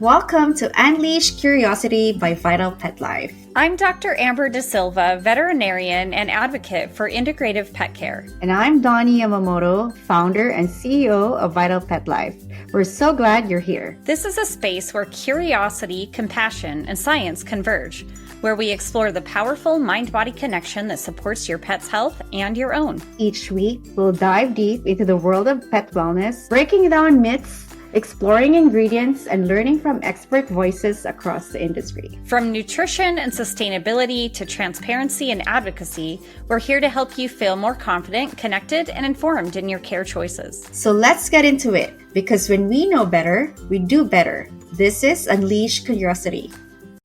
Welcome to Unleash Curiosity by Vital Pet Life. I'm Dr. Amber De Silva, veterinarian and advocate for integrative pet care. And I'm Donie Yamamoto, founder and CEO of Vital Pet Life. We're so glad you're here. This is a space where curiosity, compassion, and science converge, where we explore the powerful mind-body connection that supports your pet's health and your own. Each week, we'll dive deep into the world of pet wellness, breaking down myths, exploring ingredients, and learning from expert voices across the industry. From nutrition and sustainability to transparency and advocacy, we're here to help you feel more confident, connected, and informed in your care choices. So let's get into it, because when we know better, we do better. This is Unleash Curiosity.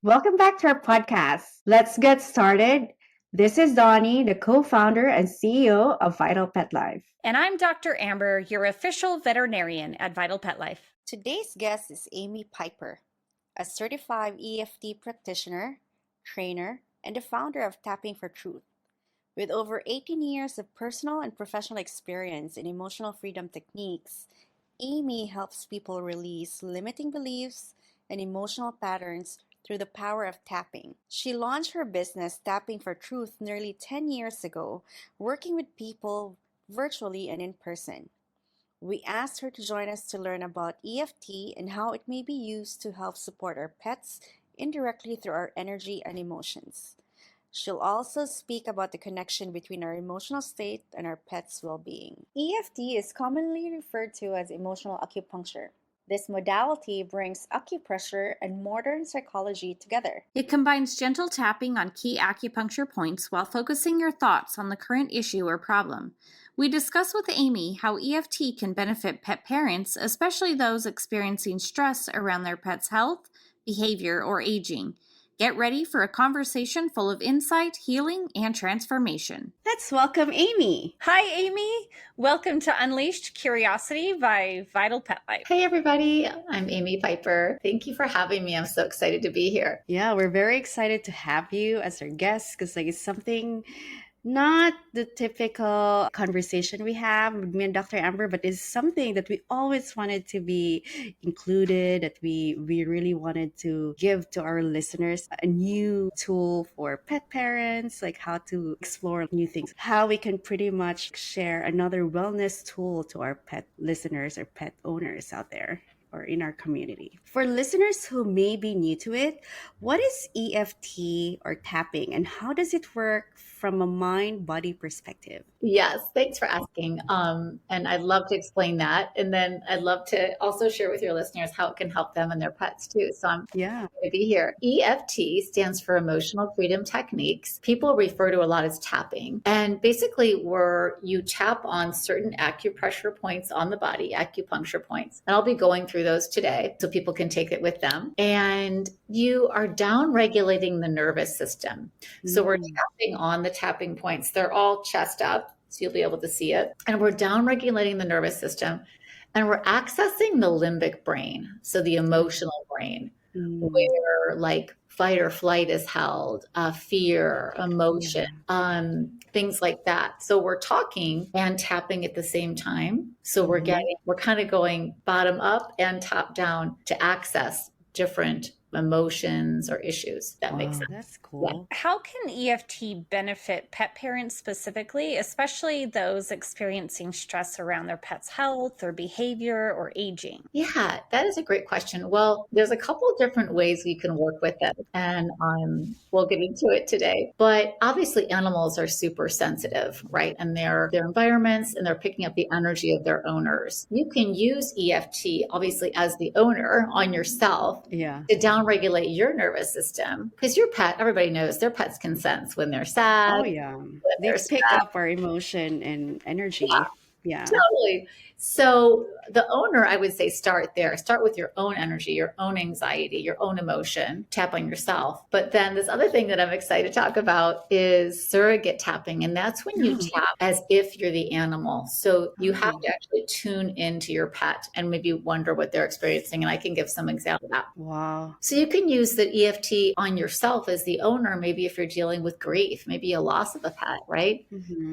Welcome back to our podcast. Let's get started. This is Donie, the co-founder and CEO of Vital Pet Life. And I'm Dr. Amber, your official veterinarian at Vital Pet Life. Today's guest is Amy Piper, a certified EFT practitioner, trainer, and the founder of Tapping for Truth. With over 18 years of personal and professional experience in emotional freedom techniques, Amy helps people release limiting beliefs and emotional patterns through the power of tapping. She launched her business, Tapping for Truth, nearly 10 years ago, working with people virtually and in person. We asked her to join us to learn about EFT and how it may be used to help support our pets indirectly through our energy and emotions. She'll also speak about the connection between our emotional state and our pet's well-being. EFT is commonly referred to as emotional acupuncture. This modality brings acupressure and modern psychology together. It combines gentle tapping on key acupuncture points while focusing your thoughts on the current issue or problem. We discuss with Amy how EFT can benefit pet parents, especially those experiencing stress around their pet's health, behavior, or aging. Get ready for a conversation full of insight, healing, and transformation. Let's welcome Amy. Hi, Amy. Welcome to Unleashed Curiosity by Vital Pet Life. Hey, everybody. I'm Amy Piper. Thank you for having me. I'm so excited to be here. Yeah, we're very excited to have you as our guest because it's something not the typical conversation we have with me and Dr. Amber, but it's something that we always wanted to be included, that we really wanted to give to our listeners a new tool for pet parents, like how to explore new things, how we can pretty much share another wellness tool to our pet listeners or pet owners out there or in our community. For listeners who may be new to it, what is EFT or tapping and how does it work from a mind-body perspective? Yes, thanks for asking. And I'd love to explain that. And then I'd love to also share with your listeners how it can help them and their pets too. So I'm happy to be here. EFT stands for Emotional Freedom Techniques. People refer to a lot as tapping. And basically where you tap on certain acupressure points on the body, acupuncture points. And I'll be going through those today so people can take it with them. And you are down regulating the nervous system. So we're tapping on the tapping points. They're all chest up, so you'll be able to see it. And we're down regulating the nervous system. And we're accessing the limbic brain, so the emotional brain, where like fight or flight is held, fear, emotion, things like that. So we're talking and tapping at the same time. So we're kind of going bottom up and top down to access different emotions or issues. That makes sense. That's cool. Yeah. How can EFT benefit pet parents specifically, especially those experiencing stress around their pet's health or behavior or aging? Yeah, that is a great question. Well, there's a couple of different ways we can work with it, and we'll get into it today. But obviously animals are super sensitive, right? And their environments, and they're picking up the energy of their owners. You can use EFT, obviously, as the owner on yourself to down-regulate your nervous system. Because your pet, everybody knows their pets can sense when they're sad. Oh, yeah. They pick up our emotion and energy. Yeah. Totally. So the owner, I would say, start there. Start with your own energy, your own anxiety, your own emotion. Tap on yourself. But then this other thing that I'm excited to talk about is surrogate tapping. And that's when you tap as if you're the animal. So you have to actually tune into your pet and maybe wonder what they're experiencing. And I can give some examples of that. Wow. So you can use the EFT on yourself as the owner, maybe if you're dealing with grief, maybe a loss of a pet, right?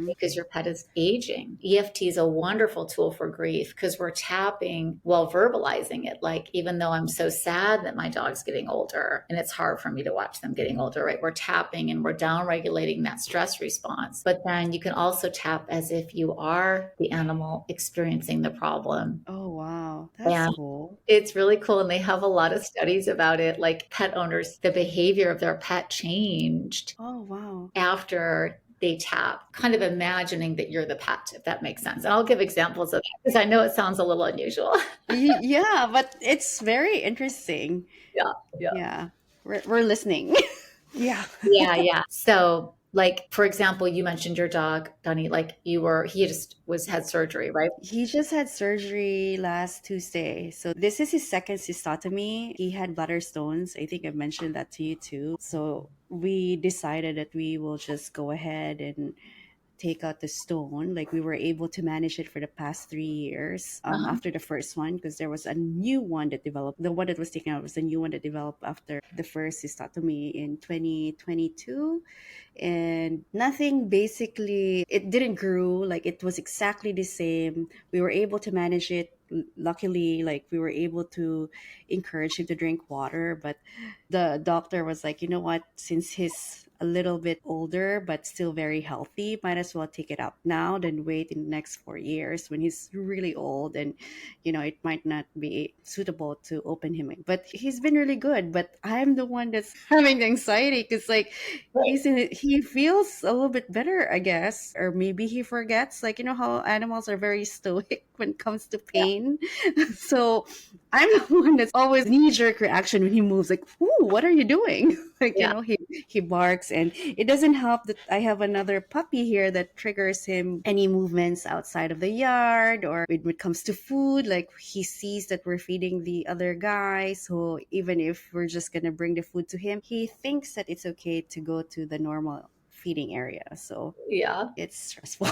Because your pet is aging. EFT is a wonderful tool for grief because we're tapping while verbalizing it. Like, even though I'm so sad that my dog's getting older and it's hard for me to watch them getting older, right? We're tapping and we're down regulating that stress response. But then you can also tap as if you are the animal experiencing the problem. Oh, wow. That's And cool. it's really cool. And they have a lot of studies about it. Like, pet owners, the behavior of their pet changed Oh, wow. after they tap, kind of imagining that you're the pet, if that makes sense. And I'll give examples of that because I know it sounds a little unusual. Yeah, but it's very interesting. Yeah. Yeah. Yeah. We're listening. Yeah. Yeah. So, like, for example, you mentioned your dog, Donie, like he just had surgery, right? He just had surgery last Tuesday. So this is his second cystotomy. He had bladder stones. I think I mentioned that to you too. So we decided that we will just go ahead and take out the stone. Like, we were able to manage it for the past 3 years Uh-huh. after the first one, because there was a new one that developed. The one that was taken out was a new one that developed after the first cystotomy in 2022. And nothing, basically, it didn't grow. Like, it was exactly the same. We were able to manage it. Luckily, like, we were able to encourage him to drink water, but the doctor was like, you know what, since he's a little bit older but still very healthy, might as well take it out now than wait in the next 4 years when he's really old, and it might not be suitable to open him. But he's been really good, but I'm the one that's having the anxiety, because, like, Right. he feels a little bit better, I guess, or maybe he forgets, like, how animals are very stoic when it comes to Yeah. pain. So I'm the one that's always knee-jerk reaction when he moves, like, "Ooh, what are you doing?" Like, Yeah. he barks, and it doesn't help that I have another puppy here that triggers him any movements outside of the yard, or when it comes to food, like, he sees that we're feeding the other guy, so even if we're just gonna bring the food to him, he thinks that it's okay to go to the normal feeding area. So Yeah. it's stressful.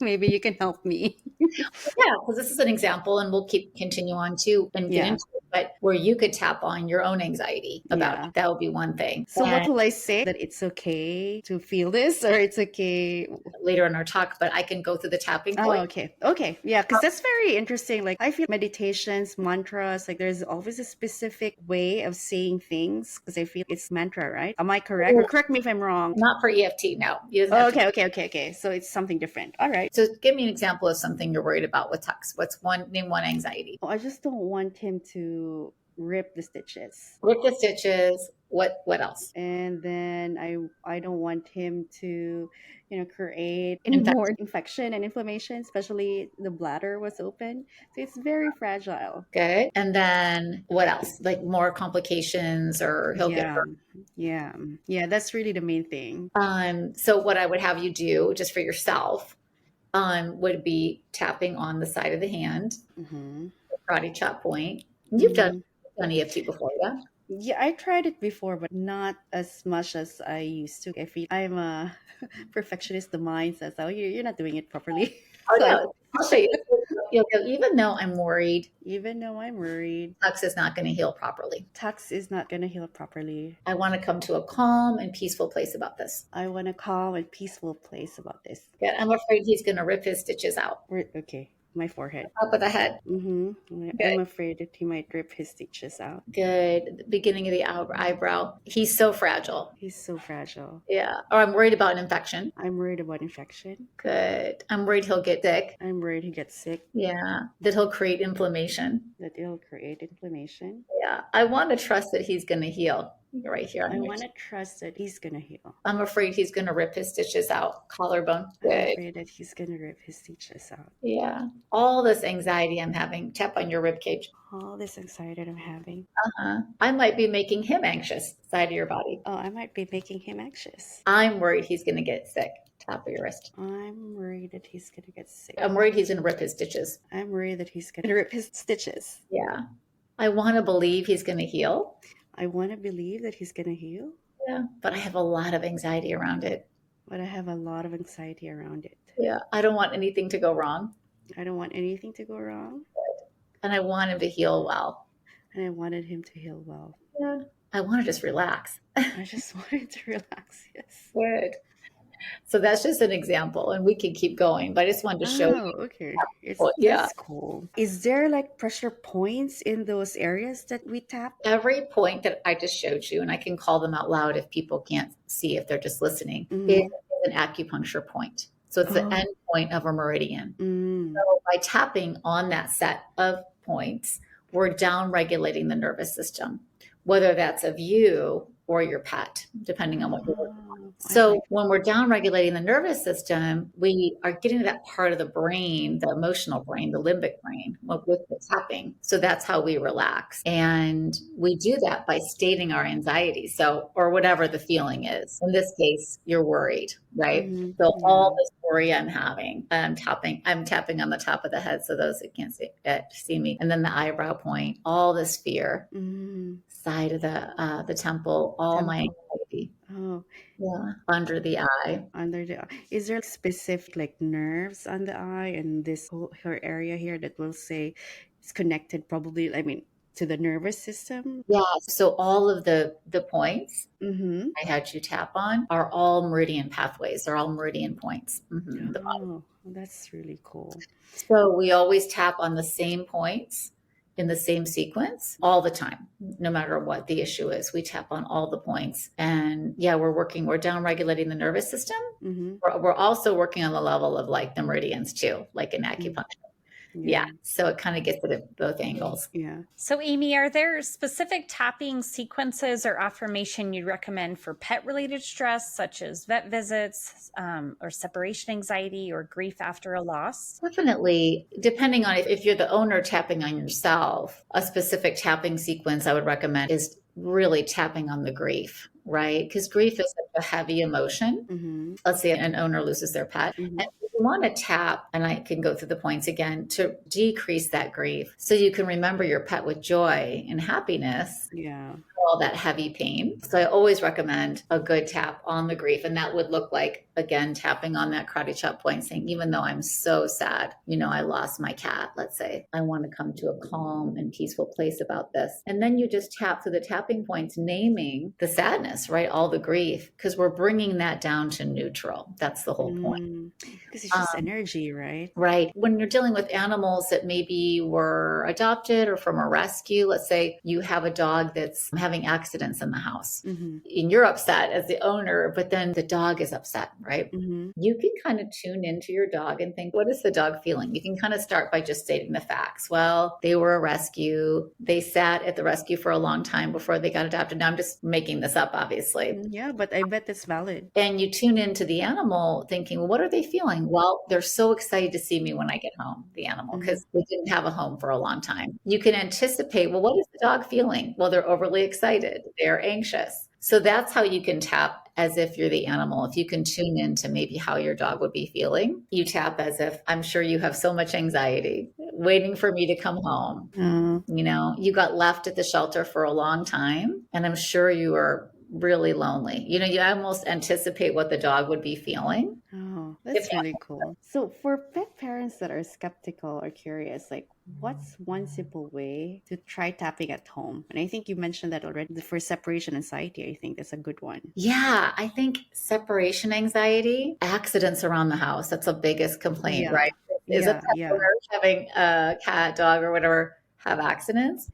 Maybe you can help me. Yeah, because this is an example, and we'll continue on too and get Yeah. into it, but where you could tap on your own anxiety about Yeah. it. That would be one thing. So what And will I say? That it's okay to feel this, or it's okay? later in our talk, but I can go through the tapping Oh, point. okay. Okay. Yeah, because that's very interesting. Like, I feel meditations, mantras, like, there's always a specific way of saying things, because I feel it's mantra, right? Am I correct? Or correct me if I'm wrong. Not for EFT, no. You doesn't Oh, have to. okay. So it's something different. All right. So give me an example of something you're worried about with Tux. Name one anxiety? Oh, I just don't want him to rip the stitches. Rip the stitches. What else? And then I don't want him to create any Infection. more infection and inflammation, especially the bladder was open, so it's very fragile. Good. And then what else? Like more complications, or he'll get Yeah, hurt. yeah, that's really the main thing. So what I would have you do just for yourself would be tapping on the side of the hand, Hmm. karate chop point. You've done EFT before, yeah? Yeah, I tried it before, but not as much as I used to. I feel I'm a perfectionist. The mind says, "Oh, you're not doing it properly." Oh So no, I'll show you. You'll go, even though I'm worried, even though I'm worried, Tux is not going to heal properly. Tux is not gonna heal properly. I want to come to a calm and peaceful place about this. I want a calm and peaceful place about this. Good. I'm afraid he's going to rip his stitches out. Okay, my forehead. Top of the head. Mm-hmm. Good. I'm afraid that he might rip his stitches out. Good. The beginning of the eyebrow. He's so fragile. He's so fragile. Yeah. Or I'm worried about an infection. I'm worried about infection. Good. I'm worried he'll get sick. I'm worried he gets sick, Yeah. That he'll create inflammation. that it'll create inflammation. Yeah. I want to trust that he's going to heal. You're right here. I want to trust that he's gonna heal. I'm afraid he's going to rip his stitches out. Collarbone. I'm Good. afraid that he's gonna rip his stitches out. Yeah. All this anxiety I'm having, tap on your rib cage. All this anxiety that I'm having. I might be making him anxious, side of your body. Oh, I might be making him anxious. I'm worried he's going to get sick. Top of your wrist. I'm worried that he's gonna get sick. I'm worried he's going to rip his stitches. I'm worried that he's gonna rip his stitches. Yeah. I want to believe he's going to heal. I want to believe that he's gonna heal, Yeah. But I have a lot of anxiety around it. but I have a lot of anxiety around it. Yeah. I don't want anything to go wrong. I don't want anything to go wrong, And I want him to heal well. and I wanted him to heal well. Yeah. I want to just relax. I just wanted to relax. Yes. Good. So that's just an example, and we can keep going, but I just wanted to show Oh, you. okay. Yeah. That's cool. Is there like pressure points in those areas that we tap? Every point that I just showed you, and I can call them out loud if people can't see, if they're just listening, is Mm-hmm. an acupuncture point. So it's the Oh. end point of a meridian. Mm. So by tapping on that set of points, we're down regulating the nervous system, whether that's of you or your pet, depending on what you're working on. Oh, I So like. when we're down regulating the nervous system, we are getting to that part of the brain, the emotional brain, the limbic brain with the tapping. So that's how we relax. And we do that by stating our anxiety. So, or whatever the feeling is. In this case, you're worried, right? Mm-hmm. So Yeah. all this worry I'm having, I'm tapping on the top of the head. So those that can't see me. And then the eyebrow point, all this fear, Mm-hmm. side of the temple, all my Temple. anxiety. Oh, Yeah, under the eye. under the eye. Is there specific like nerves on the eye and this whole her area here that will say it's connected probably, I mean, to the nervous system? Yeah. So all of the points Mm-hmm. I had you tap on are all meridian pathways. They're all meridian points. The body. Oh, that's really cool. So we always tap on the same points in the same sequence all the time, no matter what the issue is. We tap on all the points. And yeah, we're down regulating the nervous system. Mm-hmm. We're also working on the level of like the meridians too, like in acupuncture. Yeah. So it kind of gets it at both angles. Yeah. So, Amy, are there specific tapping sequences or affirmation you'd recommend for pet-related stress, such as vet visits, or separation anxiety, or grief after a loss? Definitely, depending on if you're the owner tapping on yourself, a specific tapping sequence I would recommend is really tapping on the grief, right? Because grief is such a heavy emotion. Mm-hmm. Let's say an owner loses their pet. Mm-hmm. And you want to tap, and I can go through the points again, to decrease that grief so you can remember your pet with joy and happiness, Yeah. all that heavy pain. So I always recommend a good tap on the grief. And that would look like, again, tapping on that karate chop point, saying, even though I'm so sad, I lost my cat, let's say, I want to come to a calm and peaceful place about this. And then you just tap through the tapping points, naming the sadness, right? All the grief, because we're bringing that down to neutral. That's the whole point. Because it's just energy, right? Right. When you're dealing with animals that maybe were adopted or from a rescue, let's say you have a dog that's having accidents in the house Mm-hmm. and you're upset as the owner, but then the dog is upset, right? Mm-hmm. You can kind of tune into your dog and think, what is the dog feeling? You can kind of start by just stating the facts. Well, they were a rescue. They sat at the rescue for a long time before they got adopted. Now I'm just making this up, obviously. Yeah, but I bet it's valid. And you tune into the animal thinking, well, what are they feeling? Well, they're so excited to see me when I get home, the animal, because they didn't have a home for a long time. You can anticipate, well, what is the dog feeling? Well, they're overly excited. They're anxious. So that's how you can tap as if you're the animal. If you can tune into maybe how your dog would be feeling, you tap as if, I'm sure you have so much anxiety waiting for me to come home. You got left at the shelter for a long time, and I'm sure you are really lonely. You almost anticipate what the dog would be feeling. Oh, that's really cool. So for pet parents that are skeptical or curious, like what's one simple way to try tapping at home? And I think you mentioned that already. For separation anxiety, I think that's a good one. Yeah, I think separation anxiety, accidents around the house, that's the biggest complaint, right? Is a pet owner having a cat, dog, or whatever have accidents.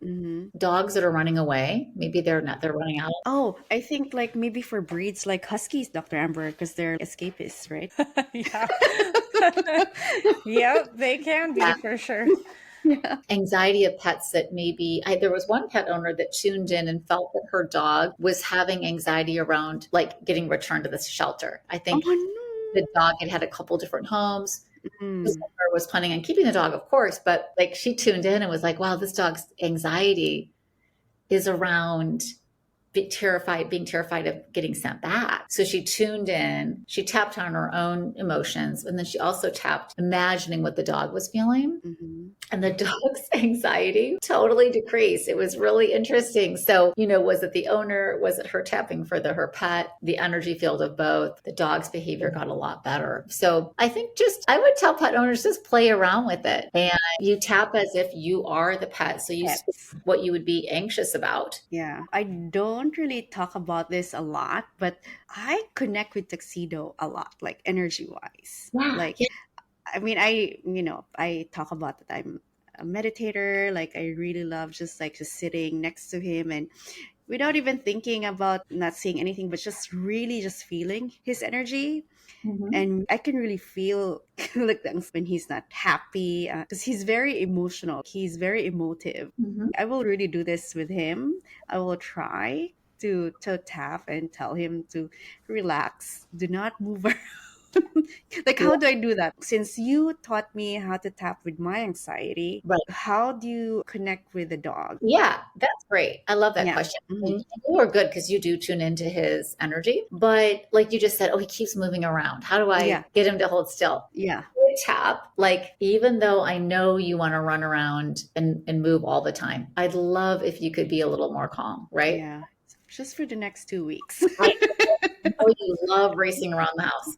Dogs that are running away, maybe they're running out. Oh, I think like maybe for breeds like huskies, Dr. Amber, because they're escapists, right? Yeah. Yep, they can be for sure. Yeah. Anxiety of pets that maybe there was one pet owner that tuned in and felt that her dog was having anxiety around like getting returned to the shelter. I think the dog had a couple different homes. The owner was planning on keeping the dog, of course, but like she tuned in and was like, wow, this dog's anxiety is around being terrified of getting sent back. So she tuned in, she tapped on her own emotions, and then she also tapped imagining what the dog was feeling. And the dog's anxiety totally decreased. It was really interesting. So, was it the owner? Was it her tapping for her pet? The energy field of both. The dog's behavior got a lot better. So I think I would tell pet owners, just play around with it. And you tap as if you are the pet. So you see what you would be anxious about. Yeah. I don't don't really talk about this a lot, but I connect with tuxedo a lot, like energy wise. Yeah. Like, I mean, I talk about that I'm a meditator. Like, I really love just sitting next to him and without even thinking about not saying anything, but just really just feeling his energy. Mhm. And I can really feel like that when he's not happy because he's very emotional. He's very emotive. Mhm. I will really do this with him. I will try to tap and tell him to relax. Do not move around. Like, Yeah. how do I do that? Since you taught me how to tap with my anxiety, Right. how do you connect with the dog? Yeah, that's great. I love that Yeah. question. Mhm. And you are good because you do tune into his energy. But like you just said, oh, he keeps moving around. How do I Yeah. get him to hold still? Yeah. Tap, like, even though I know you want to run around and move all the time, I'd love if you could be a little more calm, right? Yeah. Just for the next 2 weeks. I know you love racing around the house.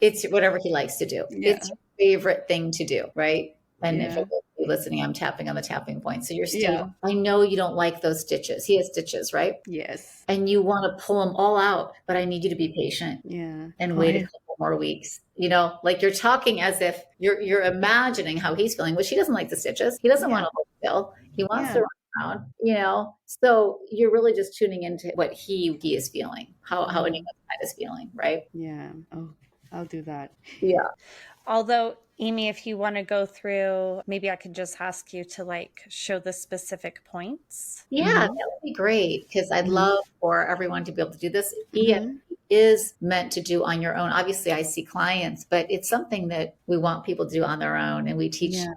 It's whatever he likes to do. It's Yeah. your favorite thing to do, right? And if Yeah. you're listening, I'm tapping on the tapping point. So you're stating, Yeah. I know you don't like those stitches. He has stitches, right? Yes. And you want to pull them all out, but I need you to be patient Yeah. and wait a Quiet. couple more weeks. Like you're talking as if you're imagining how he's feeling, which he doesn't like the stitches. He doesn't Yeah. want to hold still. He wants to Yeah. run around. So you're really just tuning into what he is feeling, how Mhm. anyone's pet is feeling, right? Yeah. Oh, I'll do that. Yeah. Although, Amy, if you want to go through, maybe I could just ask you to like show the specific points. Yeah, that Mhm. would be great because I'd Mhm. love for everyone to be able to do this. Mhm. EFT is meant to do on your own. Obviously, I see clients, but it's something that we want people to do on their own, and we teach. Yeah.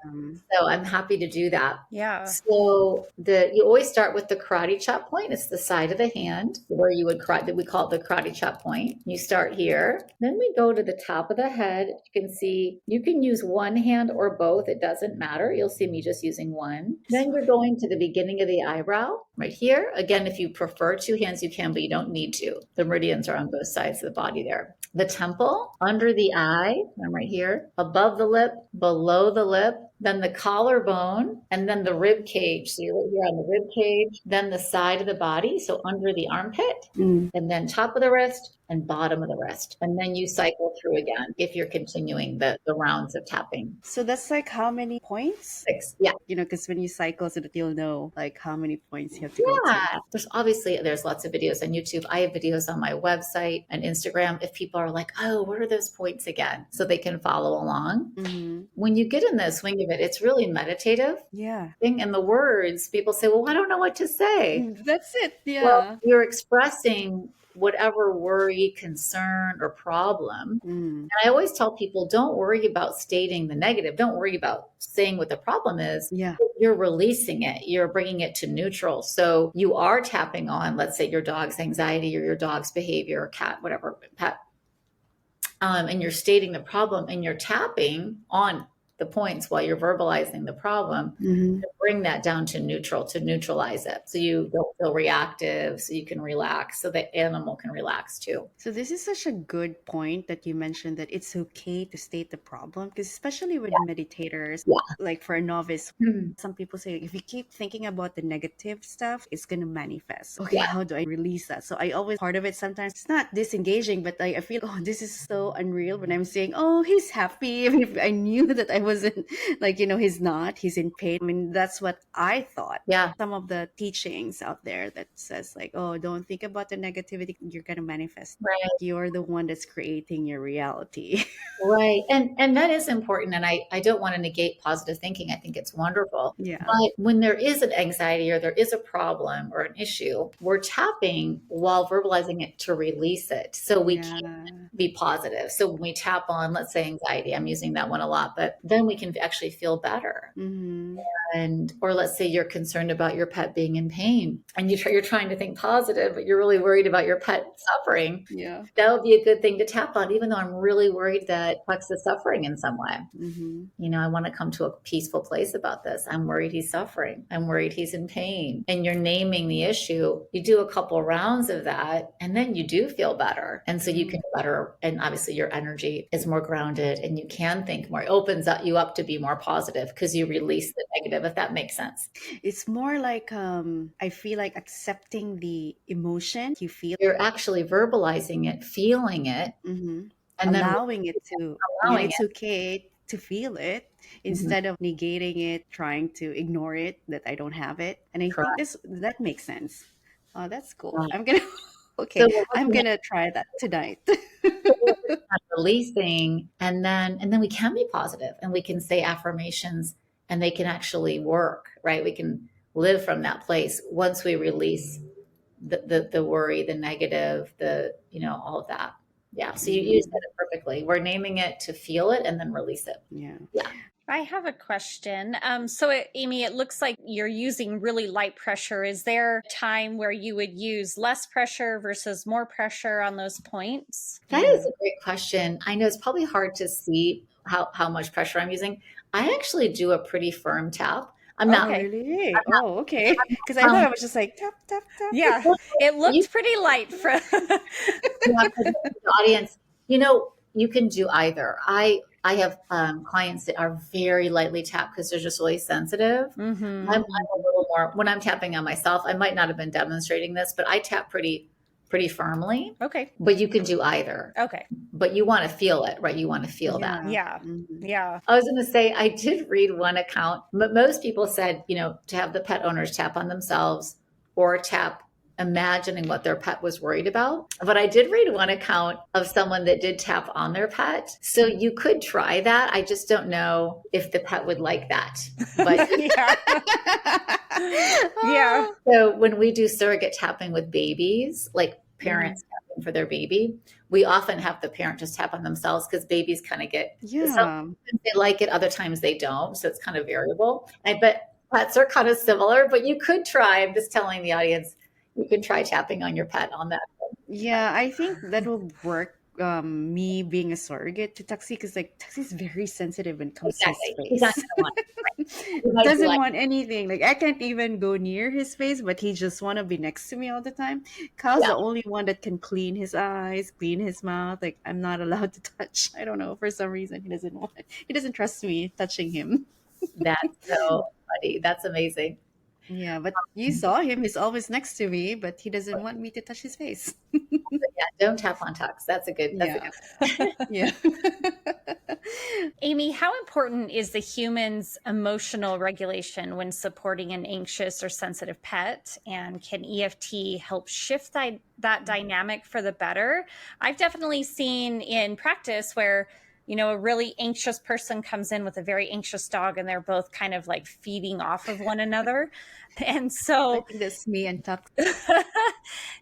So I'm happy to do that. Yeah. So you always start with the karate chop point. It's the side of the hand where you would we call it the karate chop point. You start here. Then we go to the top of the head. You can see you can use one hand or both. It doesn't matter. You'll see me just using one. Then you're going to the beginning of the eyebrow right here. Again, if you prefer two hands, you can, but you don't need to. The meridians are on both sides of the body there. The temple, under the eye, I'm right here, above the lip, below the lip, then the collarbone, and then the rib cage. So you're right here on the rib cage, then the side of the body, so under the armpit, Mm. and then top of the wrist and bottom of the wrist. And then you cycle through again if you're continuing the rounds of tapping. So that's like how many points? 6. Yeah. Because when you cycle, so that you'll know like how many points you have to go to. Yeah. There's lots of videos on YouTube. I have videos on my website and Instagram if people are like, oh, what are those points again? So they can follow along. Mhm. When you get in the swing of it, it's really meditative. Yeah. And the words, people say, well, I don't know what to say. That's it. Yeah. Well, you're expressing whatever worry, concern, or problem. Mm. And I always tell people, don't worry about stating the negative. Don't worry about saying what the problem is. Yeah. You're releasing it. You're bringing it to neutral. So you are tapping on, let's say, your dog's anxiety or your dog's behavior or cat, whatever, pet. And you're stating the problem and you're tapping on the points while you're verbalizing the problem, Mhm. to bring that down to neutral, to neutralize it. So you don't feel reactive, so you can relax, so the animal can relax too. So this is such a good point that you mentioned that it's okay to state the problem because especially with meditators, Yeah. like for a novice, Mhm. some people say if you keep thinking about the negative stuff, it's gonna manifest. Okay, Yeah. how do I release that? So I always part of it sometimes it's not disengaging, but I feel this is so unreal when I'm saying, oh, he's happy. Even if I knew that I wasn't he's not, he's in pain. I mean, that's what I thought. Yeah. Some of the teachings out there that says like, oh, don't think about the negativity, you're gonna manifest. Right. You're the one that's creating your reality. Right. And that is important. And I don't want to negate positive thinking. I think it's wonderful. Yeah. But when there is an anxiety or there is a problem or an issue, we're tapping while verbalizing it to release it. So we can be positive. So when we tap on, let's say anxiety, I'm using that one a lot, but then we can actually feel better. Mm-hmm. Or let's say you're concerned about your pet being in pain and you're trying to think positive, but you're really worried about your pet suffering. Yeah. That would be a good thing to tap on, even though I'm really worried that Plex is suffering in some way. Mm-hmm. I want to come to a peaceful place about this. I'm worried he's suffering. I'm worried he's in pain. And you're naming the issue. You do a couple rounds of that, and then you do feel better. And so you can better, and obviously your energy is more grounded and you can think more. It opens up, you up to be more positive because you release the negative, if that makes sense. It's more like I feel like accepting the emotion you feel, You're actually verbalizing it, feeling it, and then allowing it to, allowing it's it. okay to feel it Mhm. instead of negating it, trying to ignore it, that I don't have it. And I think Correct. that makes sense. Oh, that's cool. Yeah. I'm gonna So okay, we're I'm looking at gonna try that tonight. releasing, and then we can be positive and we can say affirmations and they can actually work, right? We can live from that place once we release the worry, the negative, all of that. Yeah. So you said it perfectly. We're naming it to feel it and then release it. Yeah. Yeah. I have a question. Amy, it looks like you're using really light pressure. Is there a time where you would use less pressure versus more pressure on those points? That is a great question. I know it's probably hard to see how much pressure I'm using. I actually do a pretty firm tap. I'm not, Oh, Okay. really? Oh, okay. Because I thought um, I was just like tap, tap, tap. Yeah, it you looked pretty light for. Yeah, for the audience, you can do either. I have clients that are very lightly tapped because they're just really sensitive. Mm-hmm. I'm a little more when I'm tapping on myself. I might not have been demonstrating this, but I tap pretty firmly. Okay. But you can do either. Okay. But you want to feel it, right? You want to feel that. Yeah. Mhm. Yeah. I was going to say, I did read one account. Most people said, to have the pet owners tap on themselves or tap imagining what their pet was worried about. But I did read one account of someone that did tap on their pet. So you could try that. I just don't know if the pet would like that. But Yeah. so when we do surrogate tapping with babies, like parents tapping for their baby, we often have the parent just tap on themselves because babies kind of get Yeah. sometimes they like it, other times they don't. So it's kind of variable. I bet pets are kind of similar, but you could try. I'm just telling the audience, you could try tapping on your pet on that. Yeah, I think that will work. Me being a surrogate to Taxi, because like Taxi's very sensitive when it comes to his Exactly. He's not face. going to want it. Right? He might be Doesn't like, want anything. Like I can't even go near his face, but he just want to be next to me all the time. Kyle's yeah, the only one that can clean his eyes, clean his mouth. Like I'm not allowed to touch. I don't know, for some reason he doesn't want. He doesn't trust me touching him. that's so funny. That's amazing. Yeah, but you saw him. He's always next to me, but he doesn't want me to touch his face. But yeah, don't tap on tux. That's a Yeah. good Yeah. Amy, how important is the human's emotional regulation when supporting an anxious or sensitive pet? And can EFT help shift that dynamic for the better? I've definitely seen in practice where, a really anxious person comes in with a very anxious dog and they're both kind of like feeding off of one another. And I so, think that's me and Tux.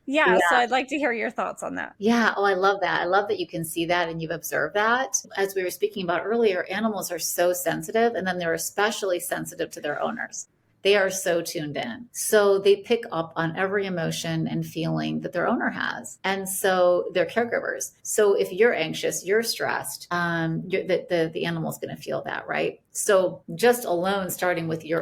yeah, so Yeah. I'd like to hear your thoughts on that. Yeah. Oh, I love that. I love that you can see that and you've observed that. As we were speaking about earlier, animals are so sensitive and then they're especially sensitive to their owners. They are so tuned in. So they pick up on every emotion and feeling that their owner has. And so they're caregivers. So if you're anxious, you're stressed, the animal's going to feel that, right? So just alone starting with the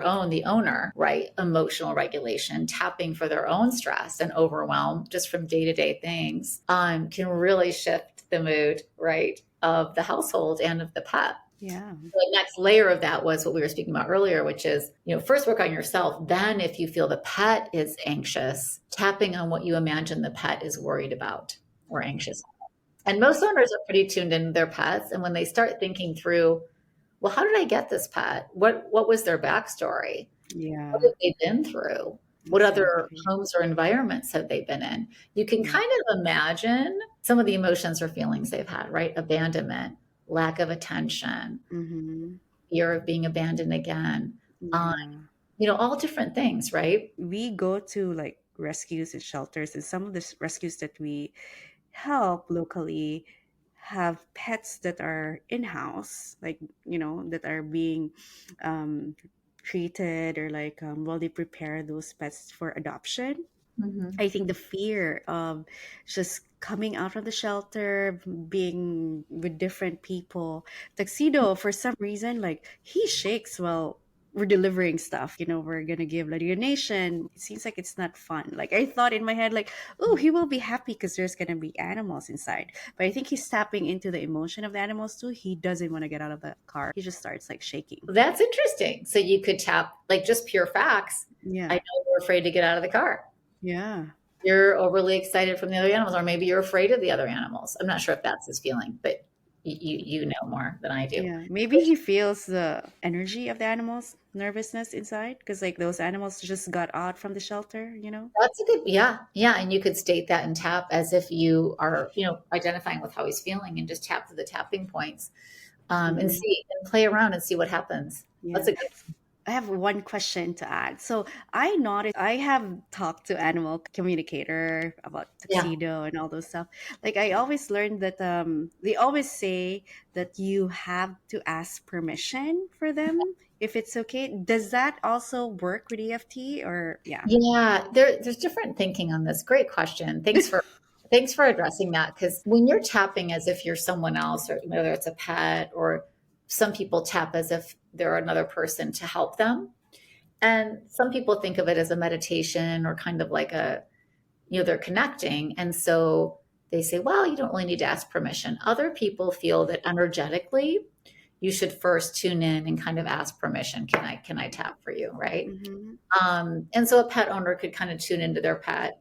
owner, right? Emotional regulation, tapping for their own stress and overwhelm just from day-to-day things can really shift the mood, right? Of the household and of the pet. Yeah. The next layer of that was what we were speaking about earlier, which is, first work on yourself. Then if you feel the pet is anxious, tapping on what you imagine the pet is worried about or anxious. And most owners are pretty tuned into their pets. And when they start thinking through, well, how did I get this pet? What was their backstory? Yeah. What have they been through? What other Exactly. homes or environments have they been in? You can kind of imagine some of the emotions or feelings they've had, right? Abandonment, lack of attention, Mm-hmm. fear of being abandoned again, Yeah. all different things, right? We go to like rescues and shelters, and some of the rescues that we help locally have pets that are in-house, like that are being um, treated, or like while they prepare those pets for adoption. Mm-hmm. I think the fear of just coming out of the shelter, being with different people. Tuxedo, for some reason, like he shakes while we're delivering stuff, we're gonna give like a donation. It seems like it's not fun. Like I thought in my head, like, oh, he will be happy because there's gonna be animals inside. But I think he's tapping into the emotion of the animals too. He doesn't want to get out of the car. He just starts like shaking. That's interesting. So you could tap, like, just pure facts. Yeah. I know you're afraid to get out of the car. Yeah. You're overly excited from the other animals, or maybe you're afraid of the other animals. I'm not sure if that's his feeling, but you know more than I do. Yeah. Maybe he feels the energy of the animals, nervousness inside, because like those animals just got out from the shelter. That's a good, yeah. And you could state that and tap as if you are, identifying with how he's feeling, and just tap to the tapping points, and see and play around and see what happens. Yeah. That's a good. I have one question to add. So I noticed I have talked to animal communicator about tuxedo and all those stuff. Like I always learned that they always say that you have to ask permission for them if it's okay. Does that also work with EFT or yeah? Yeah, there's different thinking on this. Great question. Thanks for addressing that, because when you're tapping as if you're someone else, or whether it's a pet, or some people tap as if they're another person to help them. And some people think of it as a meditation, or kind of like they're connecting. And so they say, well, you don't really need to ask permission. Other people feel that energetically you should first tune in and kind of ask permission. Can I tap for you? Right. And so a pet owner could kind of tune into their pet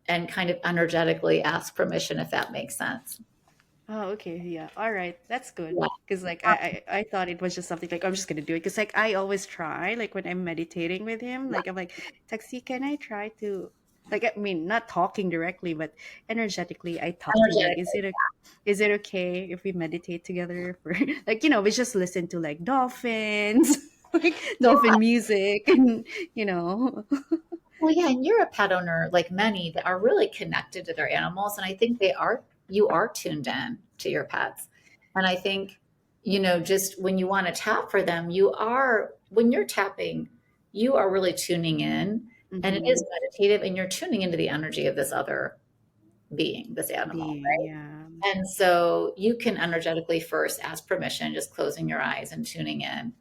and kind of energetically ask permission, if that makes sense. Oh, okay. Yeah. All right. That's good. Yeah. Because like I thought it was just something like I'm just gonna do it. Because like I always try, like when I'm meditating with him, like I'm like, Taxi, can I try to like I mean not talking directly, but energetically I talk to him like is it okay if we meditate together for like we just listen to like dolphins, like dolphin music and Well, yeah, and you're a pet owner like many that are really connected to their animals. And I think you are tuned in to your pets. And I think, just when you want to tap for them, when you're tapping, you are really tuning in, and it is meditative, and you're tuning into the energy of this other being, this animal, right? Yeah. And so you can energetically first ask permission, just closing your eyes and tuning in.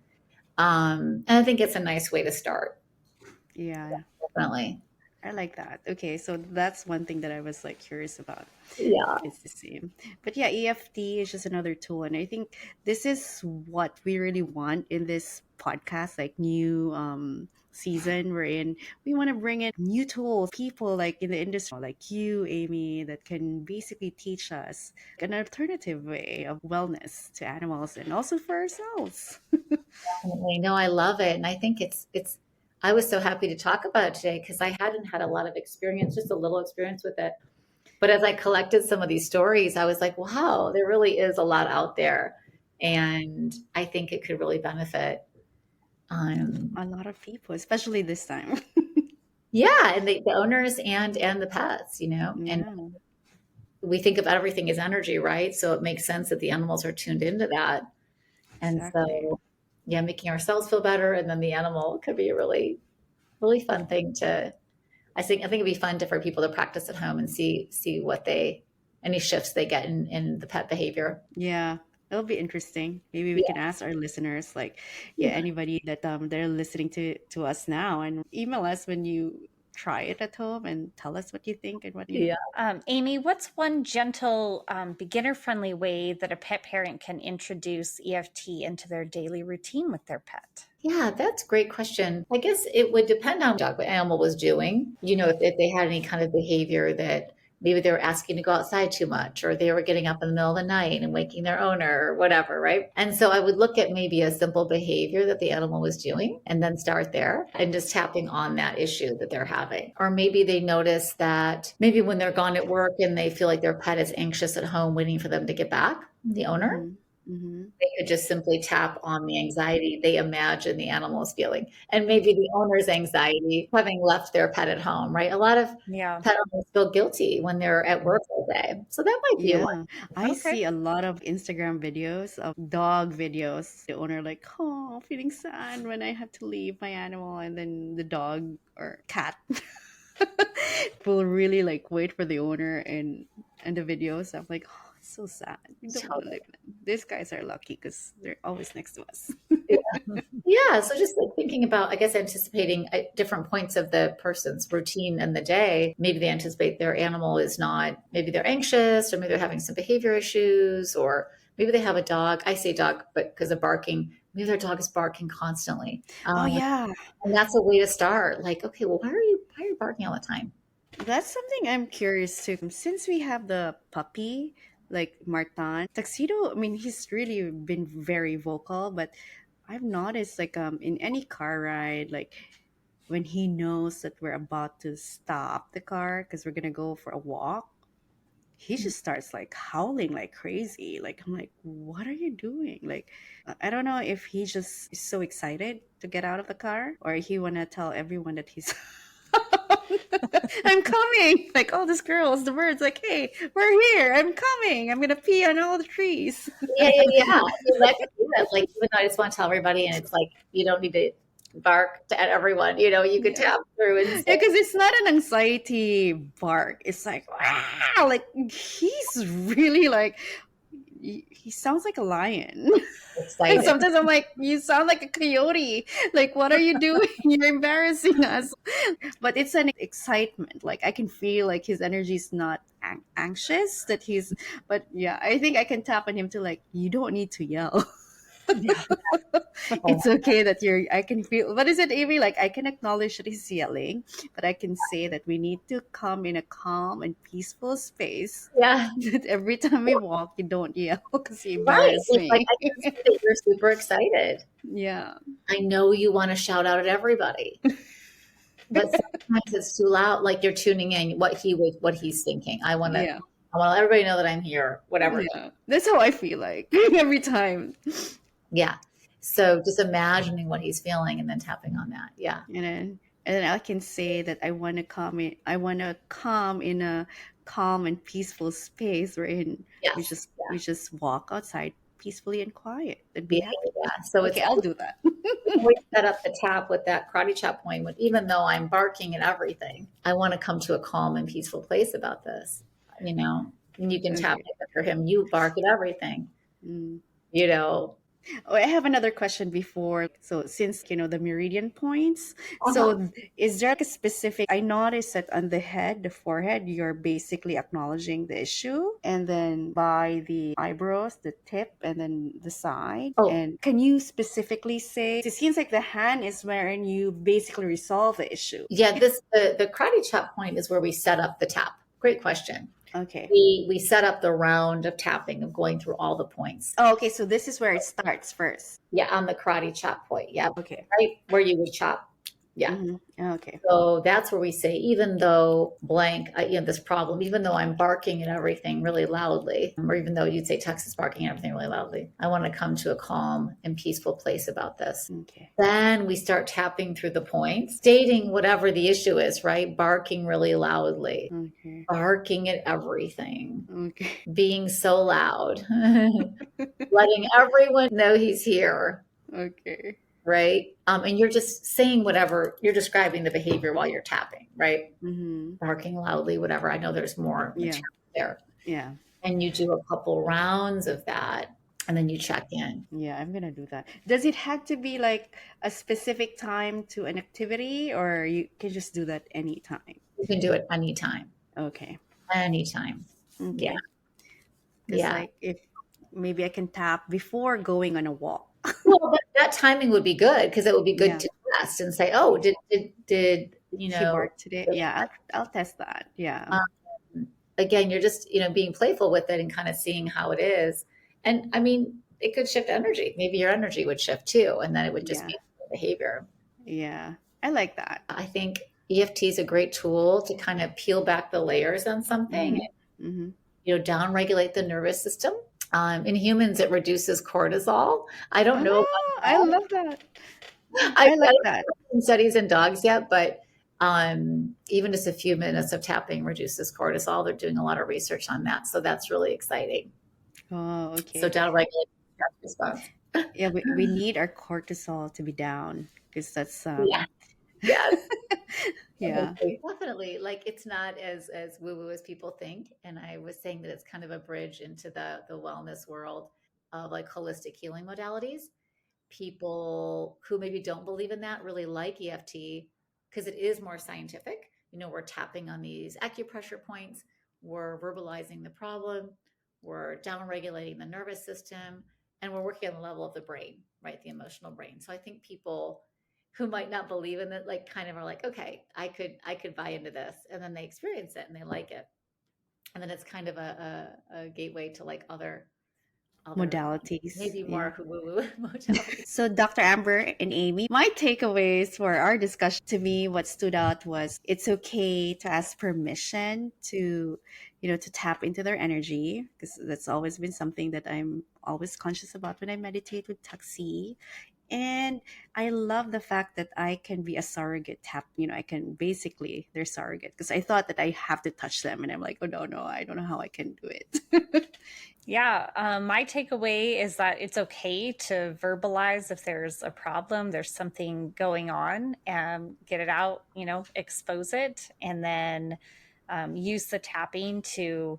And I think it's a nice way to start. Yeah. Definitely. I like that. Okay, so that's one thing that I was like curious about. Yeah. It's the same. But yeah, EFT is just another tool. And I think this is what we really want in this podcast, like new season we're in. We want to bring in new tools, people like in the industry, like you, Amy, that can basically teach us an alternative way of wellness to animals and also for ourselves. Definitely. No, I love it. And I think I was so happy to talk about it today, because I hadn't had a lot of experience, just a little experience with it. But as I collected some of these stories, I was like, wow, there really is a lot out there. And I think it could really benefit. A lot of people, especially this time. Yeah. And the owners and the pets, Yeah. and we think of everything as energy, right? So it makes sense that the animals are tuned into that. And Exactly. so, yeah, making ourselves feel better, and then the animal could be a really, really fun thing I think it'd be fun for people to practice at home and see what any shifts they get in the pet behavior. Yeah, it'll be interesting. Maybe we Yeah. can ask our listeners, like, yeah, Yeah. anybody that they're listening to us now, and email us when you try it at home and tell us what you think and what you. Yeah. Amy, what's one gentle, beginner-friendly way that a pet parent can introduce EFT into their daily routine with their pet? Yeah, that's a great question. I guess it would depend on what animal was doing. If they had any kind of behavior that maybe they were asking to go outside too much, or they were getting up in the middle of the night and waking their owner, or whatever, right? And so I would look at maybe a simple behavior that the animal was doing, and then start there and just tapping on that issue that they're having. Or maybe they notice that maybe when they're gone at work and they feel like their pet is anxious at home waiting for them to get back, the owner. They could just simply tap on the anxiety they imagine the animal is feeling, and maybe the owner's anxiety having left their pet at home, right? A lot of pet owners feel guilty when they're at work all day. So that might be one. I see a lot of Instagram videos of dog videos. The owner like, oh, feeling sad when I have to leave my animal, and then the dog or cat will really like wait for the owner and the videos. I'm like, oh, So sad. We don't want to live in it. These guys are lucky because they're always next to us. Yeah. So just like thinking about, I guess, anticipating at different points of the person's routine in the day. Maybe they anticipate their animal is not, maybe they're anxious, or maybe they're having some behavior issues, or maybe they have a dog. I say dog, but because of barking, maybe their dog is barking constantly. Oh yeah, And that's a way to start. Like, okay, well, why are you barking all the time? that's something I'm curious too. Since we have the puppy, like Martin, Tuxedo, I mean, he's really been very vocal, but I've noticed like in any car ride, like when he knows that we're about to stop the car because we're gonna go for a walk, he just starts like howling like crazy. Like I'm like, what are you doing? Like I don't know if he just is so excited to get out of the car or he wanna tell everyone that he's I'm coming. Like all these girls, the birds, like, hey, we're here. I'm coming. I'm gonna pee on all the trees. Yeah. I mean, that could be that. Like, even though I just want to tell everybody, and it's like, you don't need to bark at everyone. You could tap through and Yeah, say, because it's not an anxiety bark. It's like wow, like he's really like he sounds like a lion. And excited. sometimes I'm like, you sound like a coyote. Like, what are you doing? You're embarrassing us. But it's an excitement. Like, I can feel like his energy is not anxious. That he's, but yeah, I think I can tap on him to like, you don't need to yell. Yeah. It's okay that I can feel, what is it, Amy? Like, I can acknowledge that he's yelling, but I can say that we need to come in a calm and peaceful space. Yeah. That every time we walk, you don't yell because you Right. embarrass It's like, me. I can see that you're super excited. Yeah. I know you want to shout out at everybody, but sometimes it's too loud. Like, you're tuning in what he's thinking. I want Yeah. to let everybody know that I'm here, whatever. Yeah. That's how I feel like every time. Yeah. So just imagining what he's feeling and then tapping on that. Yeah. And then I can say that I want to come in a calm and peaceful space wherein we Yes. just we just walk outside peacefully and quiet and be happy. Yeah. So Okay, I'll do that. we set up the tap with that karate chop point. Even though I'm barking at everything, I want to come to a calm and peaceful place about this. And you can tap Okay. it for him. You bark at everything. Mm. Oh, I have another question before. So since the meridian points, uh-huh. so is there like a specific? I noticed that on the head, the forehead, you're basically acknowledging the issue, and then by the eyebrows, the tip, and then the side. Oh. And can you specifically say? It seems like the hand is wherein you basically resolve the issue. Yeah, the karate chop point is where we set up the tap. Great question. Okay. We set up the round of tapping, of going through all the points. Oh, okay. So this is where it starts first. Yeah, on the karate chop point. Yeah, Okay. right where you would chop. Yeah. Okay. So that's where we say, even though blank, this problem, even though I'm barking at everything really loudly, or even though you'd say Tux is barking at everything really loudly, I want to come to a calm and peaceful place about this. Okay. Then we start tapping through the points, stating whatever the issue is, right? Barking really loudly, Okay. barking at everything, Okay. being so loud, letting everyone know he's here. Okay. Right. And you're just saying whatever, you're describing the behavior while you're tapping, right? Mm-hmm. Barking loudly, whatever. I know there's more Yeah. there. Yeah. And you do a couple rounds of that and then you check in. Yeah, I'm gonna do that. Does it have to be like a specific time to an activity, or you can just do that anytime? You can do it anytime. Okay. Anytime. Okay. Yeah. Because Yeah. like if maybe I can tap before going on a walk. Well, but that timing would be good, because it would be good Yeah. to test and say, oh, did He barked today. Yeah, I'll test that. Yeah. Again, you're just, being playful with it and kind of seeing how it is. And I mean, it could shift energy. Maybe your energy would shift too, and then it would just Yeah. be behavior. Yeah. I like that. I think EFT is a great tool to kind of peel back the layers on something, Mm-hmm. down-regulate the nervous system. In humans, it reduces cortisol. I don't know. Oh, I love that. I like that. haven't studies in dogs yet, but even just a few minutes of tapping reduces cortisol. They're doing a lot of research on that, so that's really exciting. Oh, okay. So down-regulate stress response. Yeah, we need our cortisol to be down because that's Yes. Yeah. Definitely. Like it's not as woo-woo as people think. And I was saying that it's kind of a bridge into the wellness world of like holistic healing modalities. People who maybe don't believe in that really like EFT because it is more scientific. We're tapping on these acupressure points, we're verbalizing the problem, we're down regulating the nervous system, and we're working on the level of the brain, right? The emotional brain. So I think people who might not believe in it, like kind of are like, okay, I could buy into this. And then they experience it and they like it. And then it's kind of a gateway to like other Modalities. maybe Yeah. more woo-woo modalities. So, Dr. Amber and Amy, my takeaways for our discussion, to me, what stood out was it's okay to ask permission to, to tap into their energy, because that's always been something that I'm always conscious about when I meditate with Taxi. And I love the fact that I can be a surrogate tap, I can basically, they're surrogate, because I thought that I have to touch them. And I'm like, oh, no, I don't know how I can do it. Yeah, my takeaway is that it's okay to verbalize if there's a problem, there's something going on, and get it out, expose it, and then use the tapping to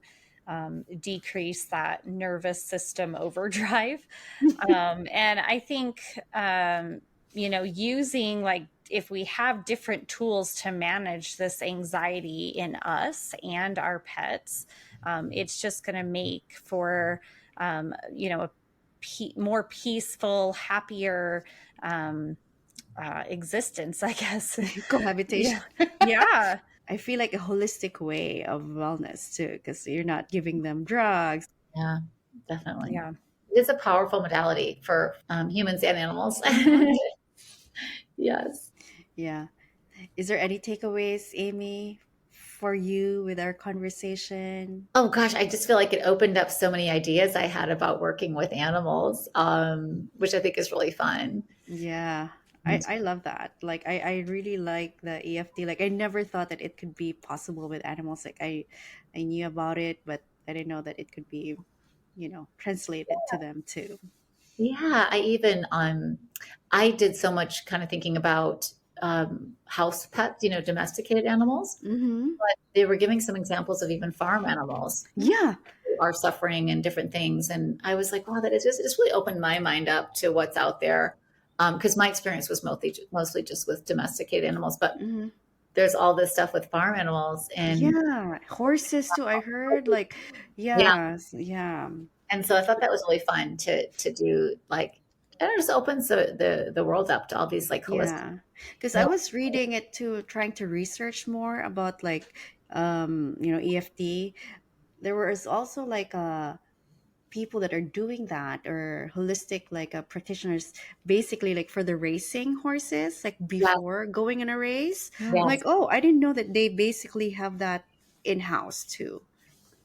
decrease that nervous system overdrive. And I think, using like, if we have different tools to manage this anxiety in us and our pets, it's just going to make for, a more peaceful, happier existence, I guess. Cohabitation. Yeah. I feel like a holistic way of wellness too, because you're not giving them drugs. Yeah, definitely. Yeah. It is a powerful modality for humans and animals. Yes. Yeah. Is there any takeaways, Amy, for you with our conversation? Oh gosh, I just feel like it opened up so many ideas I had about working with animals, which I think is really fun. Yeah. I love that. Like I really like the EFT. Like I never thought that it could be possible with animals. Like I knew about it, but I didn't know that it could be, translated to them too. Yeah, I did so much kind of thinking about house pets, domesticated animals, Mm-hmm. but they were giving some examples of even farm animals Yeah. who are suffering and different things. And I was like, wow, it just really opened my mind up to what's out there. Because my experience was mostly just with domesticated animals, but Mm-hmm. there's all this stuff with farm animals and Yeah. Horses too, I heard. Like, yeah. yeah. And so I thought that was really fun to do, like, and it just opens the world up to all these like holistic. Yeah, because I No, was reading it too, trying to research more about like EFT. There was also like people that are doing that, or holistic like practitioners, basically like for the racing horses, like yeah, before going in a race. I'm yes, like, oh, I didn't know that they basically have that in house too.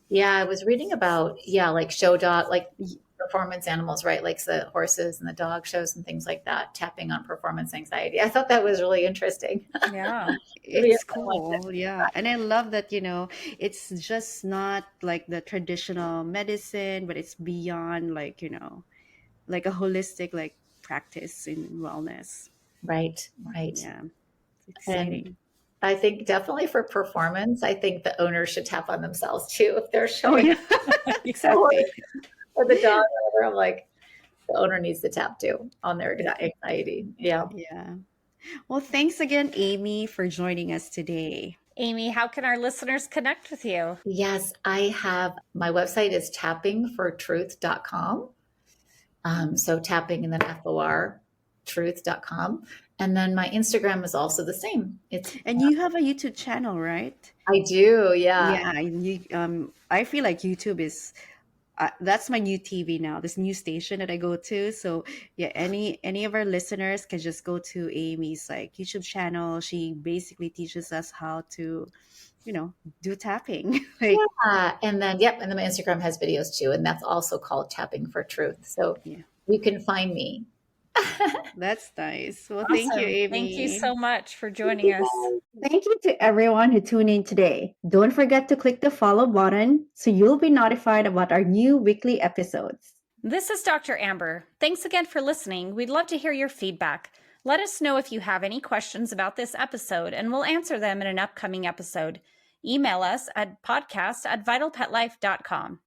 yeah. I was reading about like show dog, like Y- performance animals, right? Like the horses and the dog shows and things like that, tapping on performance anxiety. I thought that was really interesting. Yeah. Maybe It's cool, yeah. And I love that, it's just not like the traditional medicine, but it's beyond like, like a holistic like practice in wellness. right, right. Yeah, it's And exciting. I think definitely for performance, I think the owner should tap on themselves too if they're Oh showing yeah, the horse exactly. or the dog. Or whatever. I'm like, the owner needs to tap too on their anxiety. Yeah. Yeah. Well, thanks again, Amy, for joining us today. Amy, how can our listeners connect with you? Yes, I have my website is tappingfortruth.com. So tapping and then FOR truth.com. And then my Instagram is also the same. And you have a YouTube channel, right? I do, yeah. Yeah, I feel like YouTube is that's my new TV now, this new station that I go to. So yeah, any of our listeners can just go to Amy's like YouTube channel. She basically teaches us how to, do tapping. Like, And then and then my Instagram has videos too, and that's also called Tapping for Truth. So yeah, you can find me. that's nice. Well, thank you, Awesome. Thank you Amy. so much for joining us. Thank you to everyone who tuned in today. Don't forget to click the follow button so you'll be notified about our new weekly episodes. This is Dr. Amber. Thanks again for listening. We'd love to hear your feedback. Let us know if you have any questions about this episode, and we'll answer them in an upcoming episode. Email us at podcast@vitalpetlife.com.